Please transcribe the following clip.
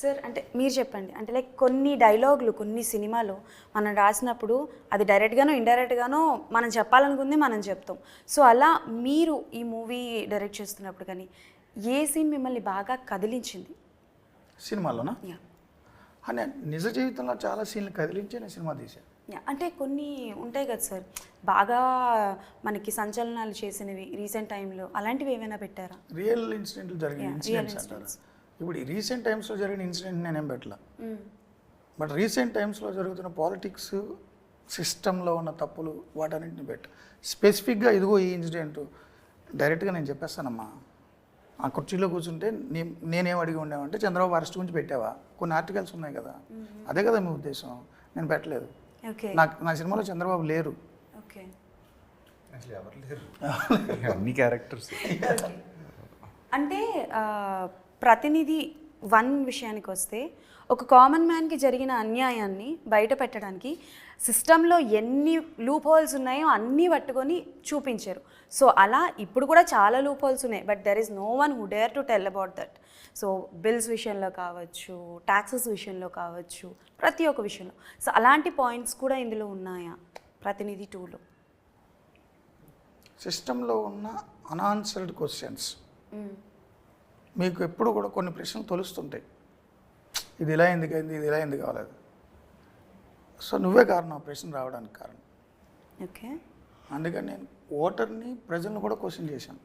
Sir అంటే మీరు చెప్పండి, అంటే లైక్ కొన్ని డైలాగులు కొన్ని సినిమాలో మనం రాసినప్పుడు అది డైరెక్ట్గానో ఇండైరెక్ట్గానో మనం చెప్పాలనుకుంది మనం చెప్తాం. సో అలా మీరు ఈ మూవీ డైరెక్ట్ చేస్తున్నప్పుడు కానీ ఏ సీన్ మిమ్మల్ని బాగా కదిలించింది? సినిమాలోనా? యా అని నిజ జీవితంలో చాలా సీన్లు కదిలించి నేను సినిమా తీశాను. అంటే కొన్ని ఉంటాయి కదా సార్, బాగా మనకి సంచలనాలు చేసినవి రీసెంట్ టైంలో, అలాంటివి ఏమైనా పెట్టారా? రియల్ ఇన్సిడెంట్లు జరిగిన ఇన్సిడెంట్స్ అంటారు. ఇప్పుడు ఈ రీసెంట్ టైమ్స్లో జరిగిన ఇన్సిడెంట్ నేనేం పెట్టలా. బట్ రీసెంట్ టైమ్స్లో జరుగుతున్న పాలిటిక్స్, సిస్టంలో ఉన్న తప్పులు, వాటన్నింటిని పెట్టు. స్పెసిఫిక్గా ఇదిగో ఈ ఇన్సిడెంట్ డైరెక్ట్గా నేను చెప్పేస్తానమ్మా. ఆ కుర్చీలో కూర్చుంటే నేనేం అడిగి ఉండేవంటే చంద్రబాబు అరెస్ట్ గురించి పెట్టావా, కొన్ని ఆర్టికల్స్ ఉన్నాయి కదా, అదే కదా మీ ఉద్దేశం. నేను పెట్టలేదు. నా సినిమాలో చంద్రబాబు లేరు. అన్ని క్యారెక్టర్స్. అంటే ప్రతినిధి 1 విషయానికి వస్తే, ఒక కామన్ మ్యాన్కి జరిగిన అన్యాయాన్ని బయట పెట్టడానికి సిస్టంలో ఎన్ని లూప్ హోల్స్ ఉన్నాయో అన్నీ పట్టుకొని చూపించారు. సో అలా ఇప్పుడు కూడా చాలా లూప్ హోల్స్ ఉన్నాయి, but there is no one who dare to tell about that. So bills విషయంలో కావచ్చు, ట్యాక్సెస్ విషయంలో కావచ్చు, ప్రతి ఒక్క విషయంలో. సో అలాంటి పాయింట్స్ కూడా ఇందులో ఉన్నాయా ప్రతినిధి 2లో? సిస్టంలో ఉన్న అన్ఆన్సర్డ్ క్వశ్చన్స్ మీకు ఎప్పుడు కూడా కొన్ని ప్రశ్నలు తొలుస్తుంటాయి. ఇది ఇలా ఎందుకు అయింది, ఇది ఇలా ఎందుకు కాలేదు. సో నువ్వే కారణం ఆ ప్రశ్న రావడానికి కారణం. ఓకే. అందుకని నేను ఓటర్ని, ప్రజలను కూడా క్వశ్చన్ చేశాను.